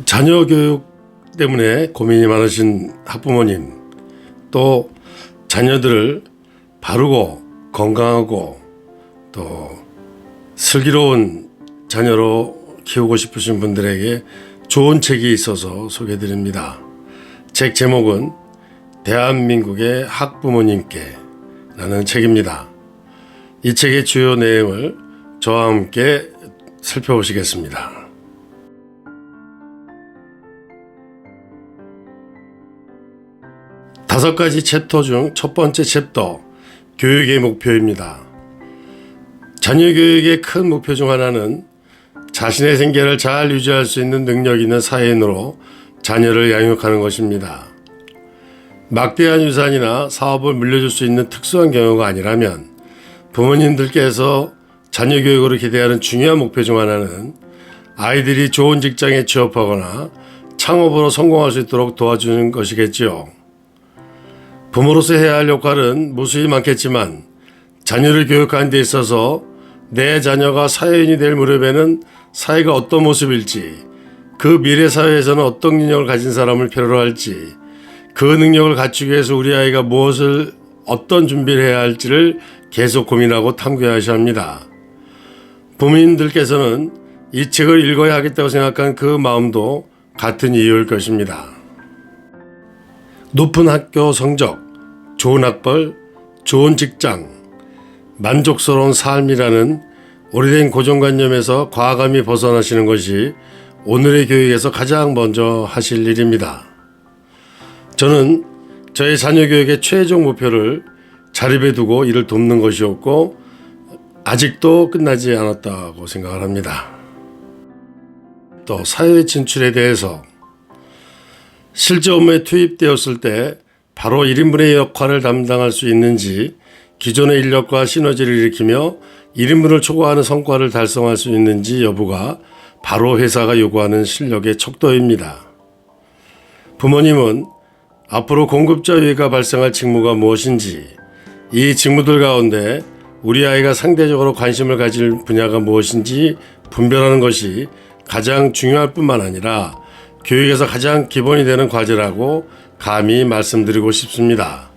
자녀 교육 때문에 고민이 많으신 학부모님, 또 자녀들을 바르고 건강하고 또 슬기로운 자녀로 키우고 싶으신 분들에게 좋은 책이 있어서 소개해드립니다. 책 제목은 대한민국의 학부모님께 라는 책입니다. 이 책의 주요 내용을 저와 함께 살펴보시겠습니다. 다섯 가지 챕터 중 첫 번째 챕터, 교육의 목표입니다. 자녀 교육의 큰 목표 중 하나는 자신의 생계를 잘 유지할 수 있는 능력 있는 사회인으로 자녀를 양육하는 것입니다. 막대한 유산이나 사업을 물려줄 수 있는 특수한 경우가 아니라면 부모님들께서 자녀 교육으로 기대하는 중요한 목표 중 하나는 아이들이 좋은 직장에 취업하거나 창업으로 성공할 수 있도록 도와주는 것이겠지요. 부모로서 해야 할 역할은 무수히 많겠지만 자녀를 교육하는 데 있어서 내 자녀가 사회인이 될 무렵에는 사회가 어떤 모습일지, 그 미래 사회에서는 어떤 능력을 가진 사람을 필요로 할지, 그 능력을 갖추기 위해서 우리 아이가 어떤 준비를 해야 할지를 계속 고민하고 탐구하셔야 합니다. 부모님들께서는 이 책을 읽어야 하겠다고 생각한 그 마음도 같은 이유일 것입니다. 높은 학교 성적, 좋은 학벌, 좋은 직장, 만족스러운 삶이라는 오래된 고정관념에서 과감히 벗어나시는 것이 오늘의 교육에서 가장 먼저 하실 일입니다. 저는 저의 자녀 교육의 최종 목표를 자립에 두고 이를 돕는 것이었고 아직도 끝나지 않았다고 생각을 합니다. 또 사회 진출에 대해서 실제 업무에 투입되었을 때 바로 1인분의 역할을 담당할 수 있는지, 기존의 인력과 시너지를 일으키며 1인분을 초과하는 성과를 달성할 수 있는지 여부가 바로 회사가 요구하는 실력의 척도입니다. 부모님은 앞으로 공급자 위기가 발생할 직무가 무엇인지, 이 직무들 가운데 우리 아이가 상대적으로 관심을 가질 분야가 무엇인지 분별하는 것이 가장 중요할 뿐만 아니라 교육에서 가장 기본이 되는 과제라고 감히 말씀드리고 싶습니다.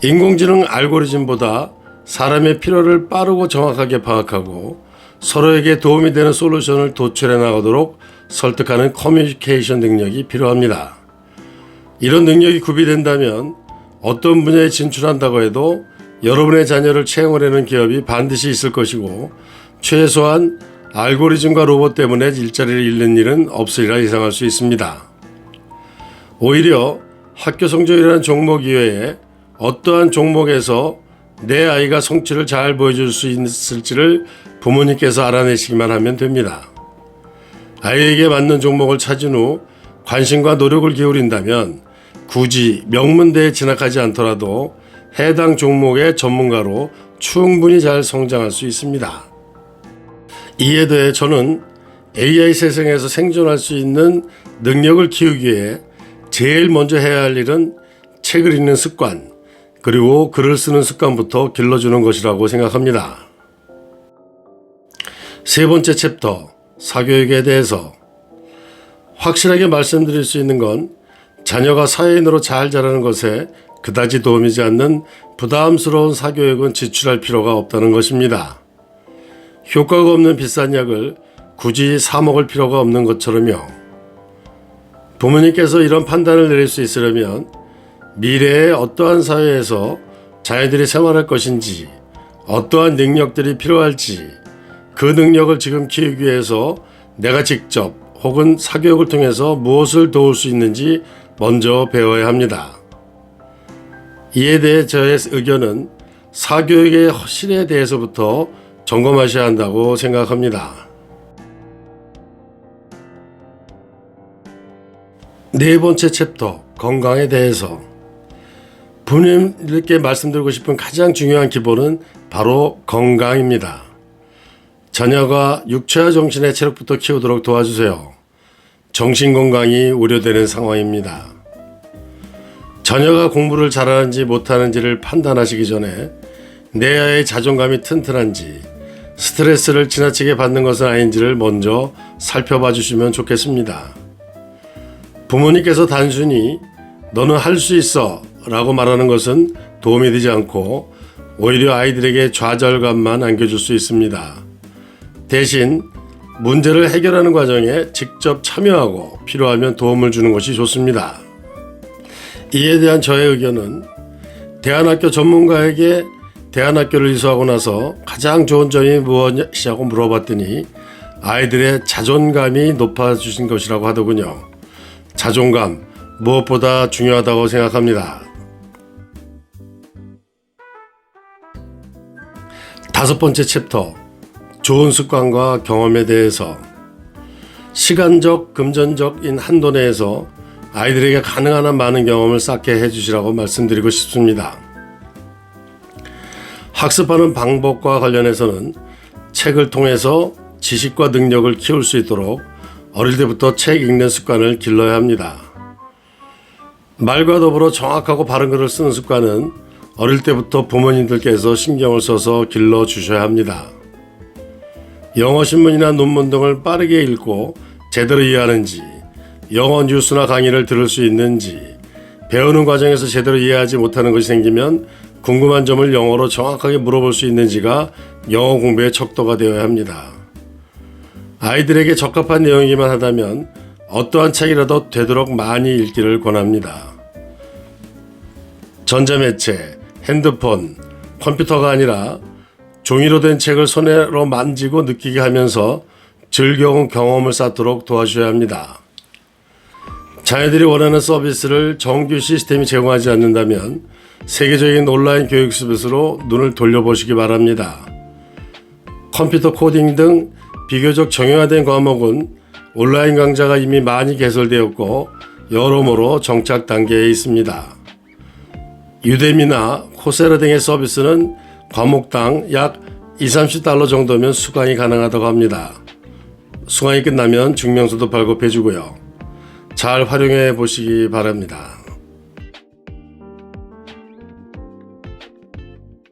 인공지능 알고리즘보다 사람의 필요를 빠르고 정확하게 파악하고 서로에게 도움이 되는 솔루션을 도출해 나가도록 설득하는 커뮤니케이션 능력이 필요합니다. 이런 능력이 구비된다면 어떤 분야에 진출한다고 해도 여러분의 자녀를 채용하려는 기업이 반드시 있을 것이고 최소한 알고리즘과 로봇 때문에 일자리를 잃는 일은 없으리라 예상할 수 있습니다. 오히려 학교 성적이라는 종목 이외에 어떠한 종목에서 내 아이가 성취를 잘 보여줄 수 있을지를 부모님께서 알아내시기만 하면 됩니다. 아이에게 맞는 종목을 찾은 후 관심과 노력을 기울인다면 굳이 명문대에 진학하지 않더라도 해당 종목의 전문가로 충분히 잘 성장할 수 있습니다. 이에 대해 저는 AI 세상에서 생존할 수 있는 능력을 키우기 위해 제일 먼저 해야 할 일은 책을 읽는 습관, 그리고 글을 쓰는 습관부터 길러주는 것이라고 생각합니다. 세 번째 챕터, 사교육에 대해서 확실하게 말씀드릴 수 있는 건 자녀가 사회인으로 잘 자라는 것에 그다지 도움이지 않는 부담스러운 사교육은 지출할 필요가 없다는 것입니다. 효과가 없는 비싼 약을 굳이 사 먹을 필요가 없는 것처럼요. 부모님께서 이런 판단을 내릴 수 있으려면 미래에 어떠한 사회에서 자녀들이 생활할 것인지, 어떠한 능력들이 필요할지, 그 능력을 지금 키우기 위해서 내가 직접 혹은 사교육을 통해서 무엇을 도울 수 있는지 먼저 배워야 합니다. 이에 대해 저의 의견은 사교육의 실에 대해서부터 점검하셔야 한다고 생각합니다. 네 번째 챕터, 건강에 대해서 부모님들께 말씀드리고 싶은 가장 중요한 기본은 바로 건강입니다. 자녀가 육체와 정신의 체력부터 키우도록 도와주세요. 정신건강이 우려되는 상황입니다. 자녀가 공부를 잘하는지 못하는지를 판단하시기 전에 내 아이의 자존감이 튼튼한지, 스트레스를 지나치게 받는 것은 아닌지를 먼저 살펴봐 주시면 좋겠습니다. 부모님께서 단순히 너는 할 수 있어 라고 말하는 것은 도움이 되지 않고 오히려 아이들에게 좌절감만 안겨줄 수 있습니다. 대신 문제를 해결하는 과정에 직접 참여하고 필요하면 도움을 주는 것이 좋습니다. 이에 대한 저의 의견은 대안학교 전문가에게 대안학교를 이수하고 나서 가장 좋은 점이 무엇이냐고 물어봤더니 아이들의 자존감이 높아지신 것이라고 하더군요. 자존감 무엇보다 중요하다고 생각합니다. 5번째 챕터 좋은 습관과 경험에 대해서 시간적, 금전적인 한도 내에서 아이들에게 가능한 한 많은 경험을 쌓게 해주시라고 말씀드리고 싶습니다. 학습하는 방법과 관련해서는 책을 통해서 지식과 능력을 키울 수 있도록 어릴 때부터 책 읽는 습관을 길러야 합니다. 말과 더불어 정확하고 바른 글을 쓰는 습관은 어릴 때부터 부모님들께서 신경을 써서 길러주셔야 합니다. 영어 신문이나 논문 등을 빠르게 읽고 제대로 이해하는지, 영어 뉴스나 강의를 들을 수 있는지, 배우는 과정에서 제대로 이해하지 못하는 것이 생기면 궁금한 점을 영어로 정확하게 물어볼 수 있는지가 영어 공부의 척도가 되어야 합니다. 아이들에게 적합한 내용이기만 하다면 어떠한 책이라도 되도록 많이 읽기를 권합니다. 전자매체, 핸드폰, 컴퓨터가 아니라 종이로 된 책을 손으로 만지고 느끼게 하면서 즐거운 경험을 쌓도록 도와주셔야 합니다. 자녀들이 원하는 서비스를 정규 시스템이 제공하지 않는다면 세계적인 온라인 교육 서비스로 눈을 돌려보시기 바랍니다. 컴퓨터 코딩 등 비교적 정형화된 과목은 온라인 강좌가 이미 많이 개설되었고 여러모로 정착 단계에 있습니다. 유데미나 코세라 등의 서비스는 과목당 약 20-30달러 정도면 수강이 가능하다고 합니다. 수강이 끝나면 증명서도 발급해 주고요. 잘 활용해 보시기 바랍니다.